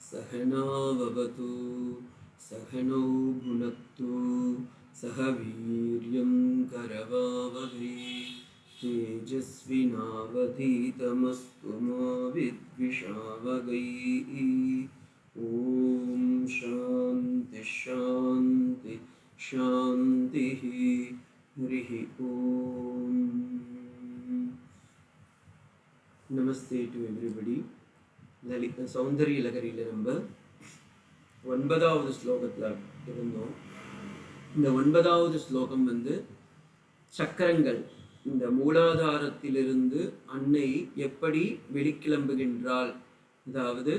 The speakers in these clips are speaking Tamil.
सहनाववतु सहनौ भुनक्तु सह वीर्यं करवावहै तेजस्विनावधीतमस्तु मा विद्विषावहै। ॐ शान्ति शान्ति शान्तिः। हरिः ॐ। Namaste to everybody. லலிதா சௌந்தரிய லகரியில் நம்ம 9வது ஸ்லோகத்தில் இருந்தோம். இந்த 9வது ஸ்லோகம் சக்கரங்கள், இந்த மூலாதாரத்திலிருந்து அன்னை எப்படி வெளிக்கிளம்புகின்றாள், அதாவது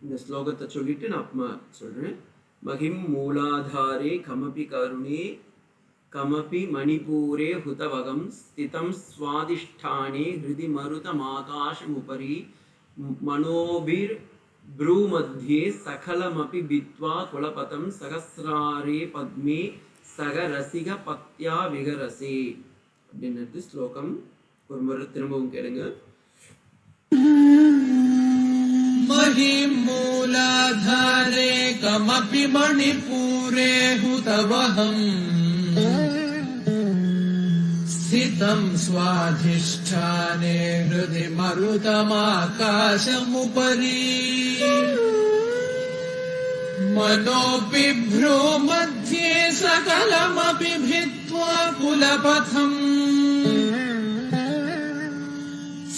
இந்த ஸ்லோகத்தை சொல்லிட்டு நான் சொல்கிறேன். மகிம் மூலாதாரே கமபி கருணே கமபி மணிபூரே ஹுதவகம் ஸ்திதம் ஸ்வாதிஷ்டானே ஹிருதி மருதமாகாசமுபரி மனோபிர் ப்ரூமத்யே சகலமபி பித்வா குலபதம் சகசிராரே பத்மே சக ரசிக பத்யா விகரசே அப்படின்றது ஸ்லோகம். ஒரு முறை திரும்பவும் கேளுங்க. மஹிம் மூலாதாரே கமபி மணிபூரே ஹுதவகம் स्थितं स्वाधिष्ठाने हृदि मरुतमाकाशमुपरि मनोऽपि भ्रूमध्ये सकलमपि भित्त्वा कुलपथम्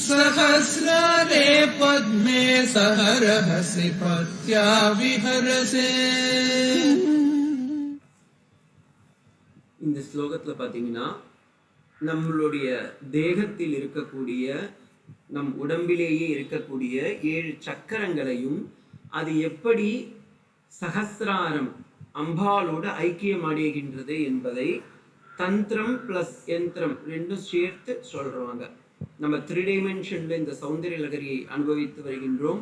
सहस्रारे पद्मे सहरहसि पत्या विहरसे. இந்த ஸ்லோகத்துல பாத்தீங்கன்னா நம்மளுடைய தேகத்தில் இருக்கக்கூடிய, நம் உடம்பிலேயே இருக்கக்கூடிய 7 சக்கரங்களையும் அது எப்படி சகசிராரம் அம்பாலோடு ஐக்கியம் அடைகின்றது என்பதை தந்திரம் பிளஸ் யந்திரம் ரெண்டும் சேர்த்து சொல்றாங்க. நம்ம 3 டைமென்ஷன்ல இந்த சௌந்தரிய லகரியை அனுபவித்து வருகின்றோம்.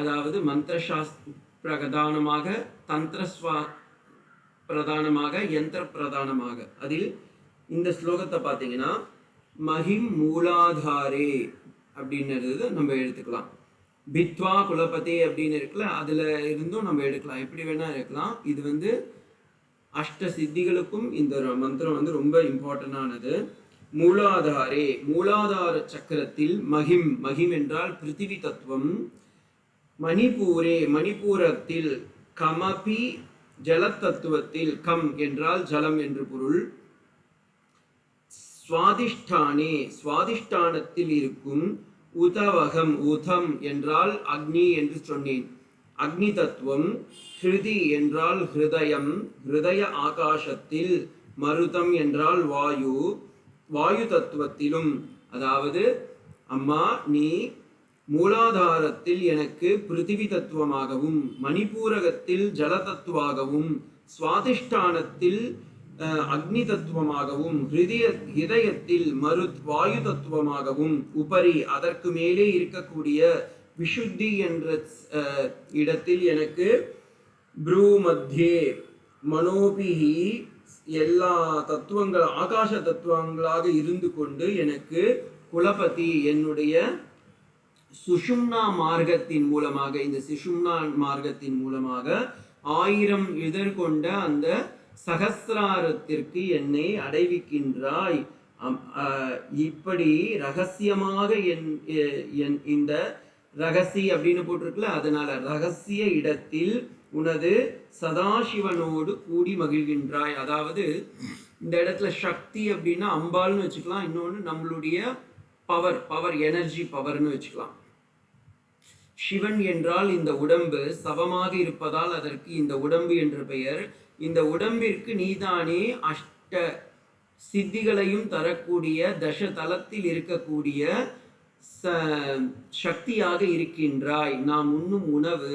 அதாவது மந்திரசாஸ்திர பிரதானமாக, தந்திரஸ்வா பிரதானமாக, யந்திர பிரதானமாக. அதில் இந்த ஸ்லோகத்தை பார்த்தீங்கன்னா மகிம் மூலாதாரே அப்படின்றது நம்ம எடுத்துக்கலாம். பித்வா குலபதி அப்படின்னு இருக்குல்ல, அதில் இருந்தும் நம்ம எடுக்கலாம், எப்படி வேணா இருக்கலாம். இது அஷ்ட சித்திகளுக்கும் இந்த மந்திரம் ரொம்ப இம்பார்ட்டன்டானது. மூலாதாரே, மூலாதார சக்கரத்தில் மகிம், மகிம் என்றால் பிருத்திவி தத்துவம். மணிபூரே, மணிபூரத்தில். கமபி ஜல தத்துவத்தில், கம் என்றால் ஜலம் என்று பொருள். சுவாதிஷ்டானே, சுவாதிஷ்டானத்தில் இருக்கும். உதவகம், உதம் என்றால் அக்னி என்று சொன்னேன், அக்னி தத்துவம். ஹிருதி என்றால் ஹிருதயம், ஹிருதய ஆகாசத்தில். மருதம் என்றால் வாயு, வாயு தத்துவத்திலும். அதாவது அம்மா நீ மூலாதாரத்தில் எனக்கு பிருத்திவி தத்துவமாகவும், மணிபூரகத்தில் ஜல தத்துவாகவும், சுவாதிஷ்டானத்தில் அக்னி தத்துவமாகவும், ஹிருதயத்தில் வாயு தத்துவமாகவும், உபரி அதற்கு மேலே இருக்கக்கூடிய விஷுத்தி என்ற இடத்தில் எனக்கு ப்ரூமத்யே மனோபிஹி எல்லா தத்துவங்கள் ஆகாச தத்துவங்களாக இருந்து கொண்டு எனக்கு குலபதி என்னுடைய சுஷும்னா மார்க்கத்தின் மூலமாக, இந்த சுஷும்னா மார்க்கத்தின் மூலமாக 1000 இதழ் கொண்ட அந்த சகசிராரத்திற்கு என்னை அடைவிக்கின்றாய். இப்படி ரகசியமாக இந்த ரகசி அப்படின்னு போட்டிருக்குல்ல, அதனால ரகசிய இடத்தில் உனது சதாசிவனோடு கூடி மகிழ்கின்றாய். அதாவது இந்த இடத்துல சக்தி அப்படின்னா அம்பாள்னு வச்சுக்கலாம், இன்னொன்று நம்மளுடைய பவர் எனர்ஜி பவர்னு வச்சுக்கலாம். சிவன் என்றால் இந்த உடம்பு சவமாக இருப்பதால் அதற்கு இந்த உடம்பு என்ற பெயர். இந்த உடம்பிற்கு நீதானே அஷ்ட சித்திகளையும் தரக்கூடிய தசதலத்தில் இருக்கக்கூடிய சக்தியாக இருக்கின்றாய். நாம் உண்ணும் உணவு,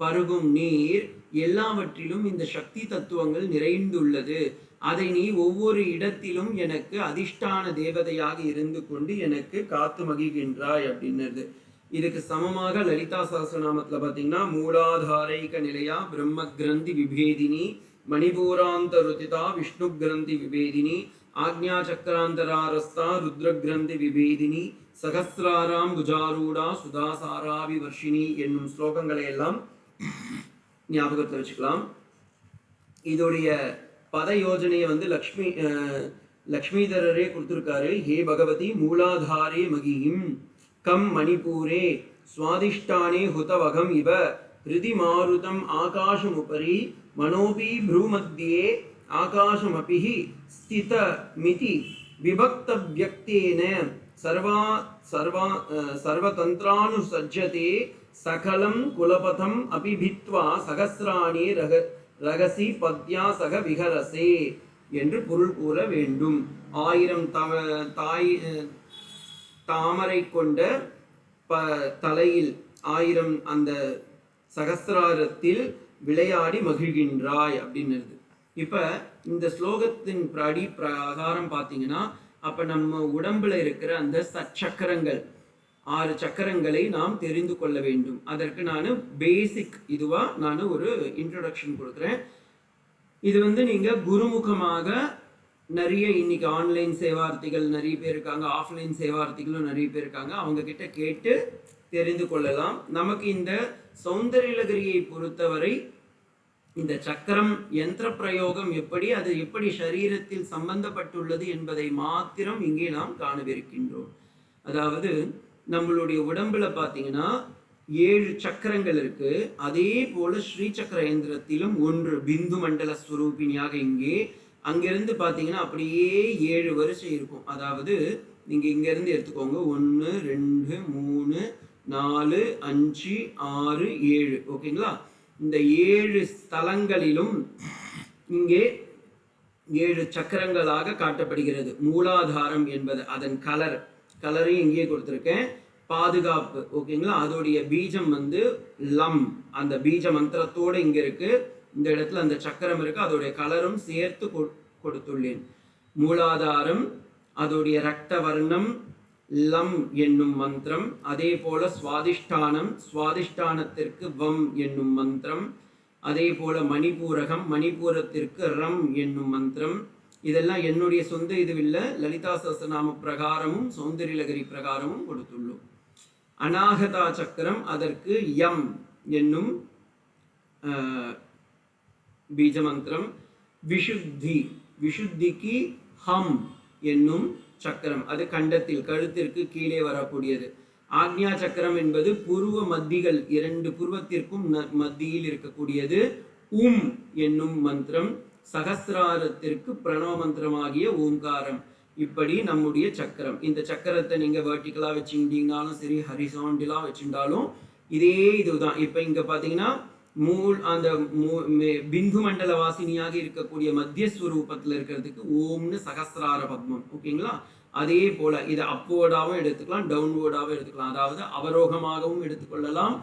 பருகும் நீர் எல்லாவற்றிலும் இந்த சக்தி தத்துவங்கள் நிறைந்துள்ளது. அதை நீ ஒவ்வொரு இடத்திலும் எனக்கு அதிஷ்டான தேவதையாக இருந்து கொண்டு எனக்கு காத்து மகிழ்கின்றாய் அப்படின்றது. இதுக்கு சமமாக லலிதா சஹஸ்ரநாமத்துல பார்த்தீங்கன்னா மூலாதாரைக நிலையா பிரம்ம கிரந்தி விபேதினி மணிபூராந்த ருதிதா விஷ்ணு கிரந்தி விபேதினி ஆக்ஞா சக்கராந்தராரஸ்தா ருத்ர கிரந்தி விபேதினி சகசிராராம் புஜாரூடா சுதாசாராவி வர்ஷினி என்னும் ஸ்லோகங்களை எல்லாம் ஞாபகத்தில் வச்சுக்கலாம். இதோடைய பத யோஜனையை வந்து லக்ஷ்மிதரரே கொடுத்துருக்காரு. ஹே பகவதி மூலாதாரே மகிம் கம் மணிப்பூரே சுவாதிஷ்டானே ஹுதவகம் இவ ஹிருதி மாருதம் ஆகாஷமுபரி மனோபி ப்ரூமத்யே ஆகாஷமபிஹி ஸ்திதமிதி விபக்த வியக்தேன சர்வதந்திரானுசஜ்ஜதே சகலம் குலபதம் அபிபித்வா சகசிராணி ரகசி பத்யா சக விஹரசே என்று பொருள் கூற வேண்டும். 1000 தாமரை கொண்ட தலையில் 1000 அந்த சகசிராரத்தில் விளையாடி மகிழ்கின்றாய் அப்படின்னுது. இப்ப இந்த ஸ்லோகத்தின் பிரகாரம் பார்த்தீங்கன்னா, அப்ப நம்ம உடம்புல இருக்கிற அந்த சச்சக்கரங்கள் 6 சக்கரங்களை நாம் தெரிந்து கொள்ள வேண்டும். அதற்கு நான் பேசிக் இதுவா நான் ஒரு இன்ட்ரோடக்ஷன் கொடுக்குறேன். இது வந்து நீங்க குருமுகமாக நிறைய இன்னைக்கு ஆன்லைன் சேவார்த்திகள் நிறைய பேர் இருக்காங்க, ஆஃப்லைன் சேவார்த்திகளும் நிறைய பேர் இருக்காங்க. அவங்க கிட்ட கேட்டு தெரிந்து கொள்ளலாம். நமக்கு இந்த சௌந்தர்யலகரியை பொறுத்தவரை இந்த சக்கரம் யந்திர பிரயோகம் எப்படி, அது எப்படி சரீரத்தில் சம்பந்தப்பட்டுள்ளது என்பதை மாத்திரம் இங்கே நாம் காணவிருக்கின்றோம். அதாவது நம்மளுடைய உடம்புல பார்த்தீங்கன்னா 7 சக்கரங்கள் இருக்கு. அதே போல ஸ்ரீ சக்கர யந்திரத்திலும் 1 பிந்து மண்டல ஸ்வரூபிணியாக இங்கே, அங்கிருந்து பார்த்தீங்கன்னா அப்படியே 7 வரிசை இருக்கும். அதாவது நீங்க இங்க இருந்து எடுத்துக்கோங்க, 1 2 3 4 5 6 7. ஓகேங்களா? இந்த 7 ஸ்தலங்களிலும் இங்கே 7 சக்கரங்களாக காட்டப்படுகிறது. மூலாதாரம் என்பது அதன் கலரையும் இங்கே கொடுத்துருக்கேன். பாதுகாப்பு, ஓகேங்களா? அதோடைய பீஜம் வந்து லம், அந்த பீஜ மந்திரத்தோடு இங்க இருக்கு. இந்த இடத்துல அந்த சக்கரம் இருக்கு, அதோடைய கலரும் சேர்த்து கொடுத்துள்ளேன். மூலாதாரம், அதோடைய ரத்த வர்ணம் லம் என்னும் மந்திரம். அதே போல சுவாதிஷ்டானம், சுவாதிஷ்டானத்திற்கு வம் என்னும் மந்திரம். அதே போல மணிபூரகம், மணிபூரத்திற்கு ரம் என்னும் மந்திரம். இதெல்லாம் என்னுடைய சொந்த இதுவில்லை, லலிதா சஹஸ்ரநாம பிரகாரமும் சௌந்தர்யலகரி பிரகாரமும் கொடுத்துள்ளோம். அநாகதா சக்கரம், அதற்கு யம் என்னும் பீஜமந்திரம். விஷுத்திக்கு ஹம் என்னும் சக்கரம், அது கண்டத்தில் கழுத்திற்கு கீழே வரக்கூடியது. ஆக்ஞா சக்கரம் என்பது புருவ மத்திகள், 2 புருவத்திற்கும் மத்தியில் இருக்கக்கூடியது. என்னும் மந்திரம். சகசிராரத்திற்கு பிரணவ மந்திரமாகிய ஓங்காரம். இப்படி நம்முடைய சக்கரம். இந்த சக்கரத்தை நீங்க வெர்டிகலா வச்சுக்கிட்டீங்கனாலும் சரி, ஹரிசாண்டலா வச்சுட்டாலும் இதே இதுதான். இப்ப இங்க பாத்தீங்கன்னா அந்த பிந்து மண்டல வாசினியாக இருக்கக்கூடிய மத்திய ஸ்வரூபத்துல இருக்கிறதுக்கு ஓம்னு சகசிரார பத்மம். ஓகேங்களா? அதே போல இதை அப்வோர்டாகவும் எடுத்துக்கலாம், டவுன்வோர்டாகவும் எடுத்துக்கலாம். அதாவது அவரோகமாகவும் எடுத்துக்கொள்ளலாம்,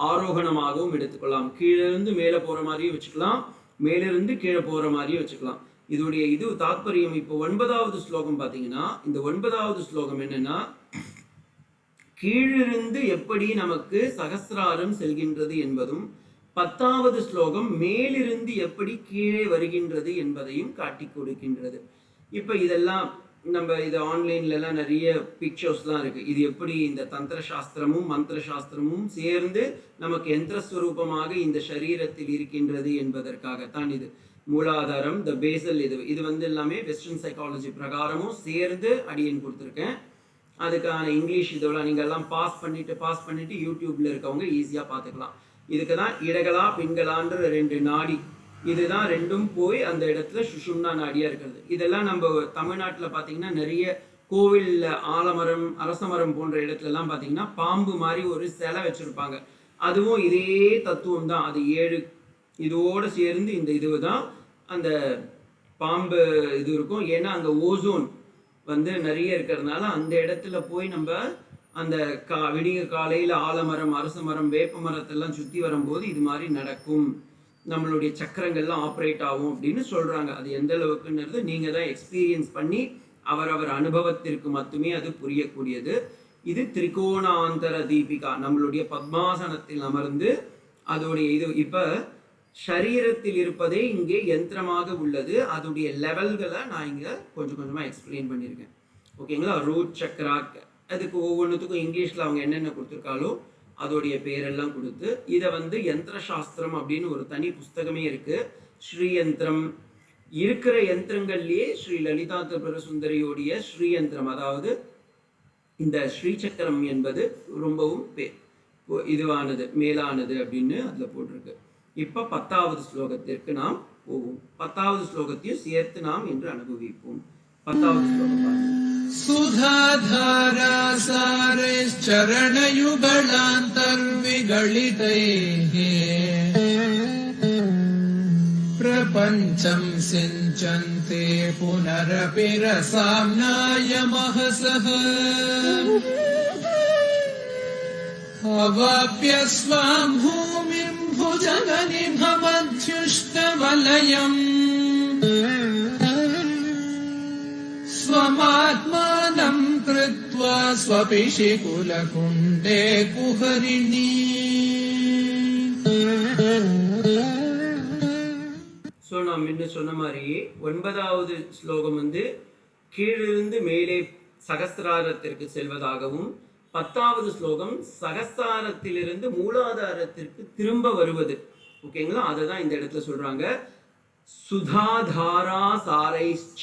ஆரோகணமாகவும் எடுத்துக்கொள்ளலாம். கீழிருந்து மேலே போற மாதிரியும் வச்சுக்கலாம், மேலிருந்து கீழே போற மாதிரியும் வச்சுக்கலாம். இதோடைய தாத்பரியம். இப்போ 9வது ஸ்லோகம் பார்த்தீங்கன்னா, இந்த 9வது ஸ்லோகம் என்னன்னா, கீழிருந்து எப்படி நமக்கு சகசிராரம் செல்கின்றது என்பதும், 10வது ஸ்லோகம் மேலிருந்து எப்படி கீழே வருகின்றது என்பதையும் காட்டி கொடுக்கின்றது. இப்போ இதெல்லாம் நம்ம இது ஆன்லைன்லாம் நிறைய பிக்சர்ஸ்லாம் இருக்கு. இது எப்படி இந்த தந்திர சாஸ்திரமும் மந்திர சாஸ்திரமும் சேர்ந்து நமக்கு யந்திரஸ்வரூபமாக இந்த சரீரத்தில் இருக்கின்றது என்பதற்காகத்தான் இது. மூலாதாரம், த பேசல், இது வந்து எல்லாமே வெஸ்டர்ன் சைக்காலஜி பிரகாரமும் சேர்ந்து அடியன் கொடுத்துருக்கேன். அதுக்கான இங்கிலீஷ் இதெல்லாம் நீங்கள் எல்லாம் பாஸ் பண்ணிட்டு யூடியூப்ல இருக்கவங்க ஈஸியாக பார்த்துக்கலாம். இதுக்கு தான் இடகளா பின்களான்ற 2 நாடி, இதுதான் 2ம் போய் அந்த இடத்துல சுஷும்னா நாடியா இருக்கிறது. இதெல்லாம் நம்ம தமிழ்நாட்டில் பார்த்தீங்கன்னா நிறைய கோவிலில் ஆலமரம், அரசமரம் போன்ற இடத்துல எல்லாம் பார்த்தீங்கன்னா பாம்பு மாதிரி ஒரு சிலை வச்சிருப்பாங்க. அதுவும் இதே தத்துவம் தான். அது 7 இதோடு சேர்ந்து இந்த இதுதான் அந்த பாம்பு இது இருக்கும். ஏன்னா அங்கே ஓசோன் வந்து நிறைய இருக்கிறதுனால அந்த இடத்துல போய் நம்ம அந்த விடிய காலையில் ஆலமரம், அரச மரம், வேப்ப மரத்தெல்லாம் சுற்றி வரும்போது இது மாதிரி நடக்கும், நம்மளுடைய சக்கரங்கள்லாம் ஆப்ரேட் ஆகும் அப்படின்னு சொல்கிறாங்க. அது எந்த அளவுக்குன்றது நீங்கள் தான் எக்ஸ்பீரியன்ஸ் பண்ணி அவரவர் அனுபவத்திற்கு மட்டுமே அது புரியக்கூடியது. இது திரிகோணாந்தர தீபிகா, நம்மளுடைய பத்மாசனத்தில் அமர்ந்து அதோடைய இது இப்போ சரீரத்தில் இருப்பதே இங்கே யந்திரமாக உள்ளது. அதோடைய லெவல்களை நான் இங்கே கொஞ்சம் கொஞ்சமாக எக்ஸ்பிளைன் பண்ணியிருக்கேன். ஓகேங்களா? ரூட் சக்கரா, அதுக்கு ஒவ்வொன்றுத்துக்கும் இங்கிலீஷில் அவங்க என்னென்ன கொடுத்துருக்காலோ அதோடைய பேரெல்லாம் கொடுத்து இதை வந்து யந்திர சாஸ்திரம் அப்படின்னு ஒரு தனி புஸ்தகமே இருக்கு. ஸ்ரீயந்திரம் இருக்கிற யந்திரங்கள்லயே ஸ்ரீ லலிதா திரிபுர சுந்தரியோடைய ஸ்ரீயந்திரம், அதாவது இந்த ஸ்ரீசக்கரம் என்பது ரொம்பவும் இதுவானது, மேலானது அப்படின்னு அதுல போட்டிருக்கு. இப்ப 10வது ஸ்லோகத்திற்கு நாம் போவோம். 10வது ஸ்லோகத்தையும் சேர்த்து நாம் இன்று அனுபவிப்போம். 10வது ஸ்லோகம் சுதாதாரசாரச்சரணயுகளாந்தர்விகலிதைः பிரபஞ்சம் சிஞ்சந்தே புனரபி ரசாம்னாய மஹசஹ அவாப்ய ஸ்வாம் பூமிம் புஜகநிபமத்யுஷ்டவலயம் ஸ்வமாத்மானம் கிருத்வா ஸ்வபிஷி குலகுண்டே குஹரிணி. ஸோ நாம் முன்ன சொன்ன மாதிரி 9வது ஸ்லோகம் வந்து கீழிருந்து மேலே சகஸ்ராரத்திற்கு செல்வதாகவும், 10வது ஸ்லோகம் சகஸ்ராரத்திலிருந்து மூலாதாரத்திற்கு திரும்ப வருவது. ஓகேங்களா? அதை தான் இந்த இடத்துல சொல்றாங்க. சுதாதாரா சாரைச்ச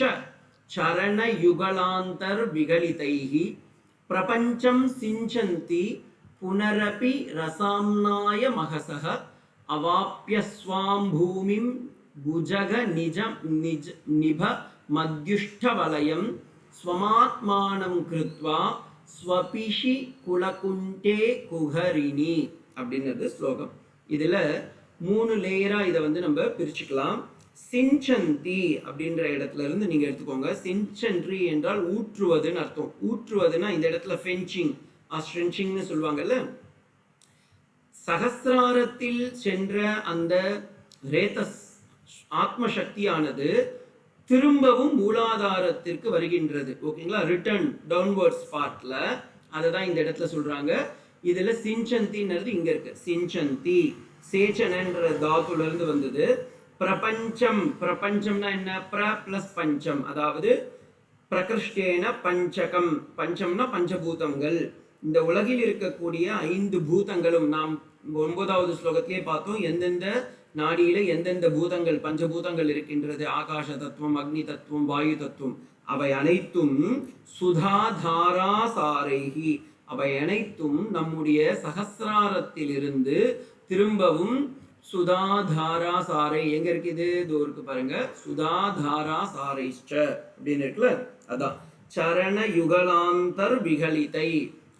சரண யுகலாந்தர் விகலிதைஹி பிரபஞ்சம் சிஞ்சந்தி புனரபி ரசாம்னாய மகசஹ அவாப்ய ஸ்வாம் பூமிம் புஜக நிப மத்யுஷ்டவலயம் ஸ்வமாத்மானம் கிருத்வா ஸ்வபிஷி குலகுண்டே குஹரிணி அப்படின்றது ஸ்லோகம். இதுல 3 லேயரா இதை வந்து நம்ம பிரிச்சுக்கலாம். சிஞ்சந்தி அப்படின்ற இடத்துல இருந்து நீங்க எடுத்துக்கோங்க. சிஞ்சன்றி என்றால் ஊற்றுவதுன்னு அர்த்தம். ஊற்றுவதுன்னா இந்த இடத்துல ஃபென்சிங் ஸ்ட்ரென்ச்சிங்னு சொல்லுவாங்கல்ல. சகஸ்ராரத்தில் சென்ற அந்த ரேதஸ் ஆத்ம சக்தியானது திரும்பவும் மூலாதாரத்திற்கு வருகின்றது. ஓகேங்களா? ரிட்டர்ன் டவுன்வர்ட்ஸ் பார்ட்ல அதை தான் இந்த இடத்துல சொல்றாங்க. இதுல சிஞ்சந்தின்றது இங்க இருக்கு. சிஞ்சந்தி சேச்சனன்ற தாத்துல இருந்து வந்தது. பிரபஞ்சம், பிரபஞ்சம்னா என்ன? பிர பிளஸ் பஞ்சம், அதாவது பிரகிருஷ்டேன பஞ்சகம். பஞ்சம்னா பஞ்சபூதங்கள். இந்த உலகில் இருக்கக்கூடிய 5 பூதங்களும் நாம் 9வது ஸ்லோகத்திலே பார்த்தோம். எந்தெந்த நாடியில எந்தெந்த பூதங்கள், பஞ்சபூதங்கள் இருக்கின்றது. ஆகாச தத்துவம், அக்னி தத்துவம், வாயு தத்துவம். அவை அனைத்தும் சுதாதாரா சாரைஹி, அவை அனைத்தும் நம்முடைய சகஸ்ராரத்திலிருந்து திரும்பவும் சுதாதாரா சாரை எங்க இருக்குது? தோருக்கு பாருங்க. சுதாதாரா சாரைஷ்ட அப்படின்னு இருக்குல்ல, அதான் சரண யுகலாந்தர் விகலிதை.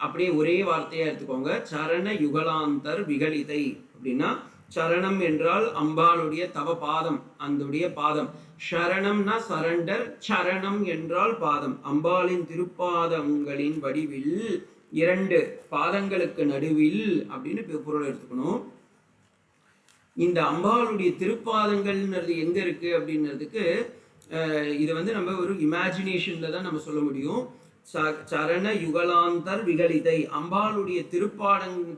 அப்படியே ஒரே வார்த்தையா எடுத்துக்கோங்க. சரண யுகலாந்தர் விகலிதை அப்படின்னா, சரணம் என்றால் அம்பாளுடைய தவ பாதம், அந்துடைய பாதம். சரணம்னா சரண்டர், சரணம் என்றால் பாதம். அம்பாளின் திருப்பாதங்களின் வடிவில் 2 பாதங்களுக்கு நடுவில் அப்படின்னு பொருள் எடுத்துக்கணும். இந்த அம்பாளுடைய திருப்பாதங்கள்ன்றது எங்க இருக்கு அப்படின்றதுக்கு இது வந்து நம்ம ஒரு இமேஜினேஷன்ல தான் நம்ம சொல்ல முடியும். சரண யுகலாந்தர் விகலிதை, அம்பாளுடைய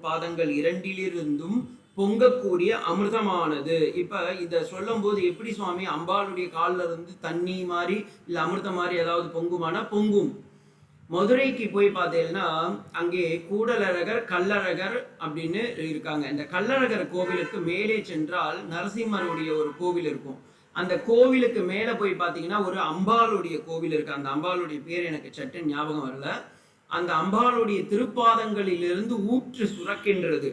பாதங்கள் 2லிருந்தும் பொங்கக்கூடிய அமிர்தமானது. இப்ப இத சொல்லும் போது எப்படி சுவாமி அம்பாளுடைய காலில் இருந்து தண்ணி மாதிரி இல்ல அமிர்தம் மாதிரி ஏதாவது பொங்குமானா? பொங்கும். மதுரைக்கு போய் பார்த்தீங்கன்னா அங்கே கூடலழகர், கல்லழகர் அப்படின்னு இருக்காங்க. இந்த கல்லழகர் கோவிலுக்கு மேலே சென்றால் நரசிம்மருடைய ஒரு கோவில் இருக்கும். அந்த கோவிலுக்கு மேல போய் பார்த்தீங்கன்னா ஒரு அம்பாளுடைய கோவில் இருக்கு. அந்த அம்பாளுடைய பேர் எனக்கு சட்டு ஞாபகம் வரல. அந்த அம்பாளுடைய திருப்பாதங்களிலிருந்து ஊற்று சுரக்கின்றது.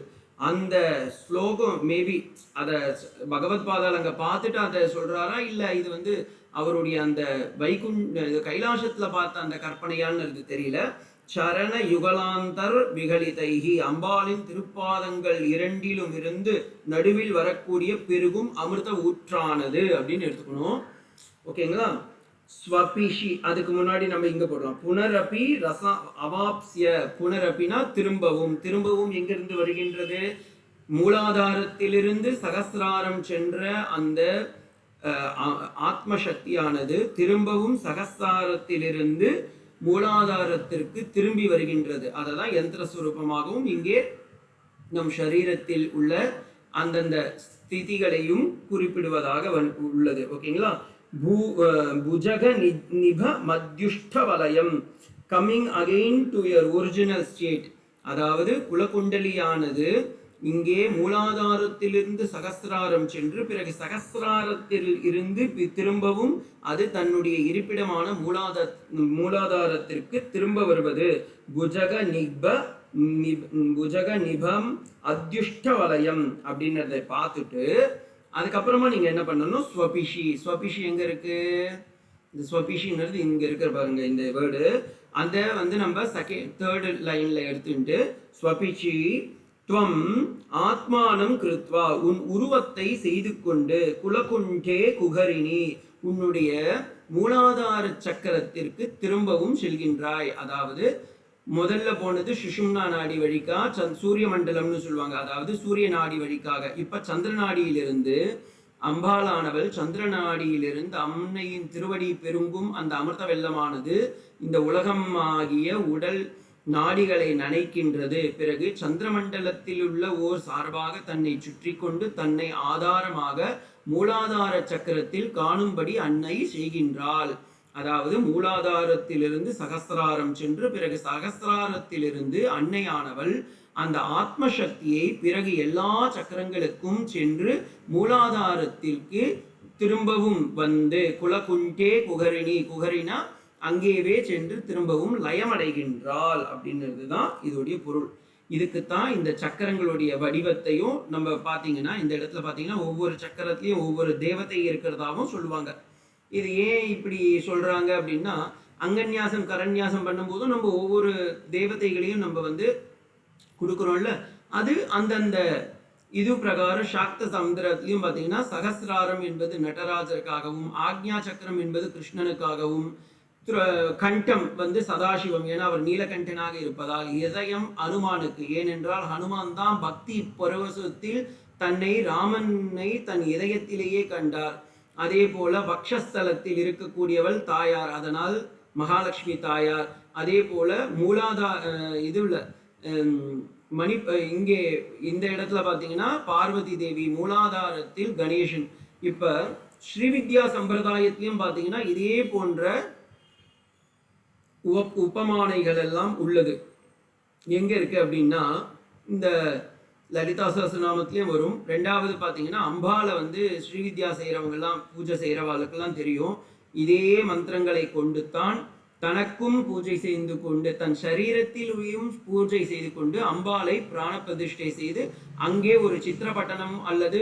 அந்த ஸ்லோகம் மேபி அத பகவத் பாதால் அங்க பார்த்துட்டு அதை சொல்றாரா, இல்ல இது வந்து அவருடைய அந்த கைலாசத்துல பார்த்த அந்த கற்பனையான்னு தெரியல. சரண யுகலாந்தர் விகலிதைஹி, அம்பாளின் திருப்பாதங்கள் 2லும் இருந்து நடுவில் வரக்கூடிய பெருகும் அமிர்த ஊற்றானது அப்படின்னு எடுத்துக்கணும். ஓகேங்களா? ஸ்வபிஷி, அதுக்கு முன்னாடி நம்ம இங்க போடலாம். புனரபி ரச அவாப்சிய, புனரபினா திரும்பவும். திரும்பவும் எங்கிருந்து வருகின்றது? மூலாதாரத்திலிருந்து சகஸ்ராரம் சென்ற அந்த ஆத்ம சக்தியானது திரும்பவும் சகஸ்ராரத்திலிருந்து மூலாதாரத்திற்கு திரும்பி வருகின்றது. அததான் யந்திர சுரூபமாகவும் இங்கே நம் சரீரத்தில் உள்ள அந்தந்த ஸ்திதிகளையும் குறிப்பிடுவதாக உள்ளது. ஓகேங்களா? புஜக நிப மத்யுஷ்ட வலயம், coming again to your original state. அதாவது குலகுண்டலியானது இங்கே மூலாதாரத்திலிருந்து சகஸ்ராரம் சென்று பிறகு சகஸ்ராரத்தில் இருந்து திரும்பவும் அது தன்னுடைய இருப்பிடமான மூலாதாரத்திற்கு திரும்ப வருவது. புஜக நிபம் அத்யுஷ்ட வலயம் அப்படின்றத பார்த்துட்டு அதுக்கப்புறமா நீங்க என்ன பண்ணணும், ஸ்வபிஷி. ஸ்வபிஷி எங்க இருக்கு? இந்த ஸ்வபிஷின்றது இங்க இருக்கிற பாருங்க இந்த வேர்டு. அந்த நம்ம தேர்ட் லைன்ல எடுத்துட்டு ஸ்வபிஷி துவம் ஆத்மானம் கிருத்வா, உன் உருவத்தை செய்து கொண்டு, குலகுண்டே குகரிணி, உன்னுடைய மூலாதார சக்கரத்திற்கு திரும்பவும் செல்கின்றாய். அதாவது முதல்ல போனது சுஷும்னா நாடி வழிக்கா சூரிய மண்டலம்னு சொல்லுவாங்க, அதாவது சூரிய நாடி வழிக்காக. இப்ப சந்திர நாடியிலிருந்து அம்பாளானவள் சந்திர நாடியிலிருந்து அன்னையின் திருவடி பெருங்கும் அந்த அமிர்த வெள்ளமானது இந்த உலகம் ஆகிய உடல் நாடிகளை நனைக்கின்றது. பிறகு சந்திரமண்டலத்தில் உள்ள ஓர் சார்பாக தன்னை சுற்றி கொண்டு தன்னை ஆதாரமாக மூலாதார சக்கரத்தில் காணும்படி அன்னை செய்கின்றாள். அதாவது மூலாதாரத்திலிருந்து சகஸ்ராரம் சென்று பிறகு சகஸ்ராரத்திலிருந்து அன்னையானவள் அந்த ஆத்ம சக்தியை பிறகு எல்லா சக்கரங்களுக்கும் சென்று மூலாதாரத்திற்கு திரும்பவும் வந்து குலகுண்டே குகரிணி, குகரினா அங்கேயே சென்று திரும்பவும் லயமடைகின்றாள் அப்படின்றது தான் இதோடைய பொருள். இதுக்குத்தான் இந்த சக்கரங்களுடைய வடிவத்தையும் நம்ம பார்த்தீங்கன்னா இந்த இடத்துல பார்த்தீங்கன்னா ஒவ்வொரு சக்கரத்திலையும் ஒவ்வொரு தேவதை இருக்கிறதாகவும் சொல்லுவாங்க. இது ஏன் இப்படி சொல்றாங்க அப்படின்னா, அங்கன்யாசம் கரன்யாசம் பண்ணும்போதும் நம்ம ஒவ்வொரு தேவதைகளையும் நம்ம கொடுக்குறோம்ல, அது அந்தந்த இது பிரகாரம் சாக்த சமுத்திரத்திலையும் பார்த்தீங்கன்னா சகஸ்ராரம் என்பது நடராஜருக்காகவும், ஆக்ஞா சக்கரம் என்பது கிருஷ்ணனுக்காகவும், கண்டம் சதாசிவம் ஏன்னா அவர் நீலகண்டனாக இருப்பதால், இதயம் அனுமானுக்கு ஏனென்றால் ஹனுமான் தான் பக்தி பரவசத்தில் தன்னை ராமனை தன் இதயத்திலேயே கண்டார். அதே போல வக்ஷஸ்தலத்தில் இருக்கக்கூடியவள் தாயார், அதனால் மகாலட்சுமி தாயார். அதே போல இதுல மணி இங்கே இந்த இடத்துல பார்த்தீங்கன்னா பார்வதி தேவி, மூலாதாரத்தில் கணேசன். இப்ப ஸ்ரீவித்யா சம்பிரதாயத்திலையும் பார்த்தீங்கன்னா இதே போன்ற உபமானைகள் எல்லாம் உள்ளது. எங்க இருக்கு அப்படின்னா இந்த லலிதா சஹஸ்ரநாமத்திலையும் வரும். ரெண்டாவது பார்த்தீங்கன்னா அம்பால ஸ்ரீவித்யா செய்கிறவங்க எல்லாம் பூஜை செய்கிறவர்களுக்கெல்லாம் தெரியும். இதே மந்திரங்களை கொண்டு தான் தனக்கும் பூஜை செய்து கொண்டு தன் சரீரத்திலும் பூஜை செய்து கொண்டு அம்பாலை பிராண பிரதிஷ்டை செய்து அங்கே ஒரு சித்திரப்பட்டனம் அல்லது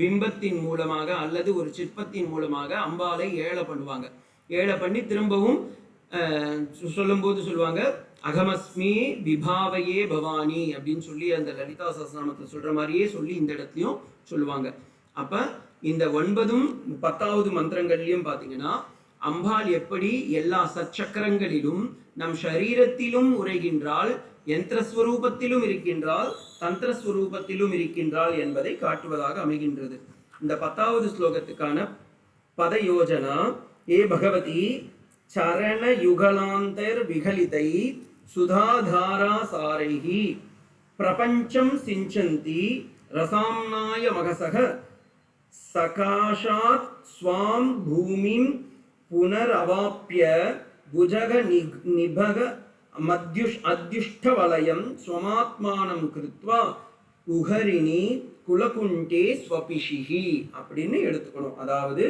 பிம்பத்தின் மூலமாக அல்லது ஒரு சிற்பத்தின் மூலமாக அம்பாலை ஏழை பண்ணுவாங்க. ஏழை பண்ணி திரும்பவும் சொல்லும்போது சொல்லுவாங்க அகமஸ்மி விபாவையே பவானி அப்படின்னு சொல்லி அந்த லலிதா சஹஸ்ரநாமத்தில் சொல்ற மாதிரியே சொல்லி இந்த இடத்துலையும் சொல்லுவாங்க. அப்ப இந்த 9 10வது மந்திரங்கள்லையும் பார்த்தீங்கன்னா அம்பாள் எப்படி எல்லா சச்சக்கரங்களிலும் நம் சரீரத்திலும் உரைகின்றாள், யந்திரஸ்வரூபத்திலும் இருக்கின்றாள், தந்திரஸ்வரூபத்திலும் இருக்கின்றாள் என்பதை காட்டுவதாக அமைகின்றது. இந்த 10வது ஸ்லோகத்துக்கான பத யோஜனா: ஏ பகவதி சரண யுகலாந்தர் விகலிதை சுதாதாரா சாரைஹி பிரபஞ்சம் சிஞ்சந்தி ரசாம்னாய மகசக சகாஷாத் ஸ்வாம் பூமிம் புனரவாப்ய புஜக நிபக அத்யுஷ்டவலயம் ஸ்வமாத்மானம் கிருத்வா உஹரிணி குலகுண்டே ஸ்வபிஷிஹி அப்படின்னு எடுத்துக்கணும். அதாவது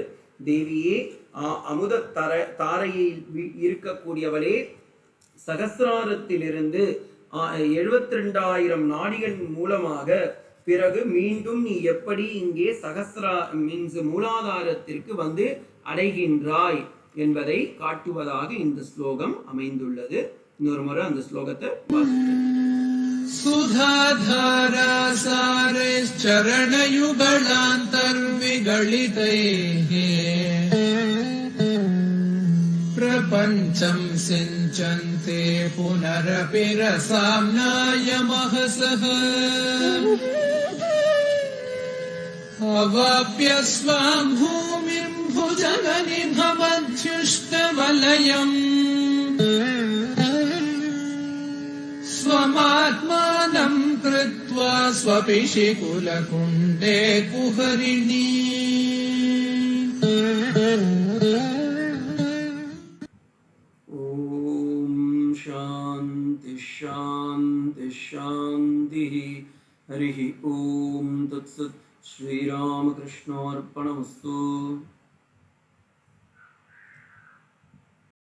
தேவியே அமுத தாரையில் இருக்கக்கூடியவளே, சகஸ்ராரத்திலிருந்து 72,000 நாடிகள் மூலமாக பிறகு மீண்டும் நீ எப்படி இங்கே மூலாதாரத்திற்கு அடைகின்றாய் என்பதை காட்டுவதாக இந்த ஸ்லோகம் அமைந்துள்ளது. இன்னொரு முறை அந்த ஸ்லோகத்தை சுதாதாரா சாரேச்சரணயுகளாந்தர்விகலிதைः பிரபஞ்சம் சிஞ்சந்தே புனரபி ரசாம்னாய மஹசஹ அவாப்ய ஸ்வாம் பூமிம் புஜகநிபமத்யுஷ்டவலயம் ஸ்வமாத்மானம் கிருத்வா ஸ்வபிஷி குலகுண்டே குஹரிணி. ஓம் शान्ति शान्तिः हरिः ॐ तत्सत् श्रीरामकृष्णार्पणमस्तु।